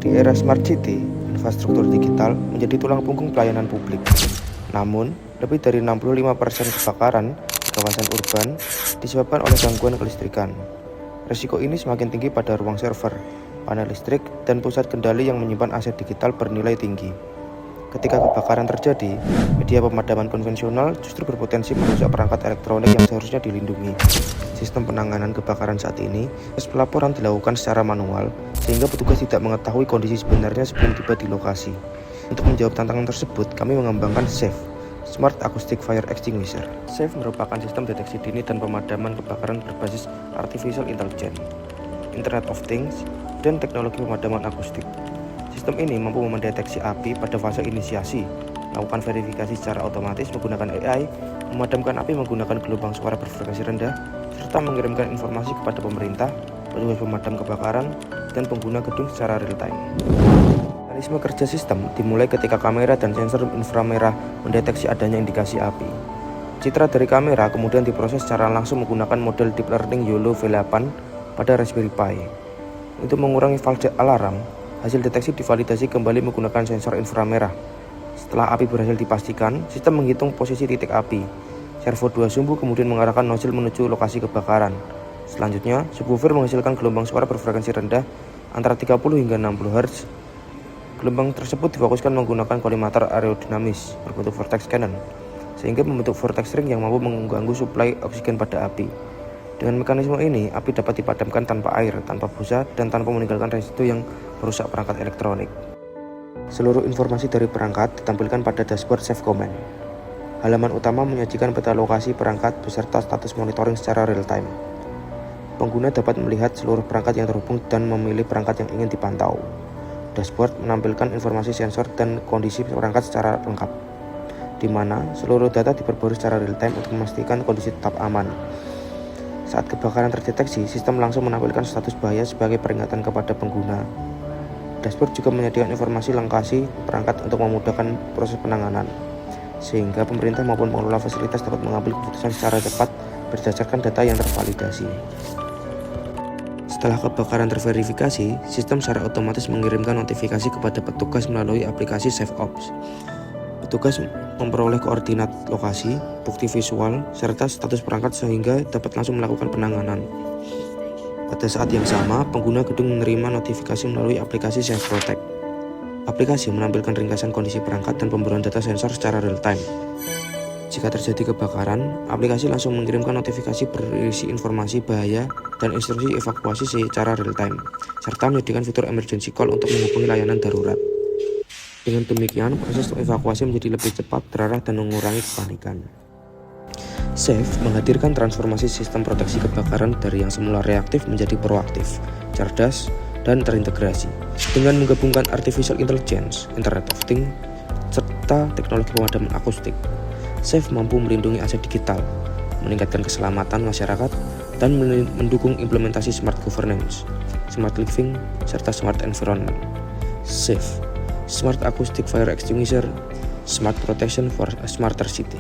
Di era Smart City, infrastruktur digital menjadi tulang punggung pelayanan publik. Namun, lebih dari 65% kebakaran di kawasan urban disebabkan oleh gangguan kelistrikan. Risiko ini semakin tinggi pada ruang server, panel listrik, dan pusat kendali yang menyimpan aset digital bernilai tinggi. Ketika kebakaran terjadi, media pemadaman konvensional justru berpotensi merusak perangkat elektronik yang seharusnya dilindungi. Sistem penanganan kebakaran saat ini, pelaporan dilakukan secara manual, sehingga petugas tidak mengetahui kondisi sebenarnya sebelum tiba di lokasi. Untuk menjawab tantangan tersebut, kami mengembangkan SAFE, Smart Acoustic Fire Extinguisher. SAFE merupakan sistem deteksi dini dan pemadaman kebakaran berbasis Artificial Intelligence, Internet of Things, dan teknologi pemadaman akustik. Sistem ini mampu mendeteksi api pada fase inisiasi, melakukan verifikasi secara otomatis menggunakan AI, memadamkan api menggunakan gelombang suara berfrekuensi rendah, serta mengirimkan informasi kepada pemerintah, petugas pemadam kebakaran, dan pengguna gedung secara real-time. Mekanisme kerja sistem dimulai ketika kamera dan sensor inframerah mendeteksi adanya indikasi api. Citra dari kamera kemudian diproses secara langsung menggunakan model Deep Learning YOLO V8 pada Raspberry Pi. Untuk mengurangi false alarm, hasil deteksi divalidasi kembali menggunakan sensor inframerah. Setelah api berhasil dipastikan, sistem menghitung posisi titik api. Servo 2 sumbu kemudian mengarahkan nozzle menuju lokasi kebakaran. Selanjutnya, subwoofer menghasilkan gelombang suara berfrekuensi rendah antara 30 hingga 60 Hz. Gelombang tersebut difokuskan menggunakan kolimator aerodinamis berbentuk vortex cannon, sehingga membentuk vortex ring yang mampu mengganggu suplai oksigen pada api. Dengan mekanisme ini, api dapat dipadamkan tanpa air, tanpa busa, dan tanpa meninggalkan residu yang merusak perangkat elektronik. Seluruh informasi dari perangkat ditampilkan pada dashboard SAFE Command. Halaman utama menyajikan peta lokasi perangkat beserta status monitoring secara real-time. Pengguna dapat melihat seluruh perangkat yang terhubung dan memilih perangkat yang ingin dipantau. Dashboard menampilkan informasi sensor dan kondisi perangkat secara lengkap, di mana seluruh data diperbarui secara real-time untuk memastikan kondisi tetap aman. Saat kebakaran terdeteksi, sistem langsung menampilkan status bahaya sebagai peringatan kepada pengguna. Dashboard juga menyediakan informasi lokasi perangkat untuk memudahkan proses penanganan, sehingga pemerintah maupun pengelola fasilitas dapat mengambil keputusan secara cepat berdasarkan data yang tervalidasi. Setelah kebakaran terverifikasi, sistem secara otomatis mengirimkan notifikasi kepada petugas melalui aplikasi SafeOps. Petugas memperoleh koordinat lokasi, bukti visual, serta status perangkat sehingga dapat langsung melakukan penanganan. Pada saat yang sama, pengguna gedung menerima notifikasi melalui aplikasi SafeProtect. Aplikasi menampilkan ringkasan kondisi perangkat dan pembaruan data sensor secara real-time. Jika terjadi kebakaran, aplikasi langsung mengirimkan notifikasi berisi informasi bahaya dan instruksi evakuasi secara real-time, serta menyediakan fitur emergency call untuk menghubungi layanan darurat. Dengan demikian, proses evakuasi menjadi lebih cepat, terarah, dan mengurangi kepanikan. SAFE menghadirkan transformasi sistem proteksi kebakaran dari yang semula reaktif menjadi proaktif, cerdas, dan terintegrasi. Dengan menggabungkan Artificial Intelligence, Internet of Things, serta teknologi pemadaman akustik, SAFE mampu melindungi aset digital, meningkatkan keselamatan masyarakat, dan mendukung implementasi smart governance, smart living, serta smart environment. SAFE, Smart Acoustic Fire Extinguisher, Smart Protection for a Smarter City.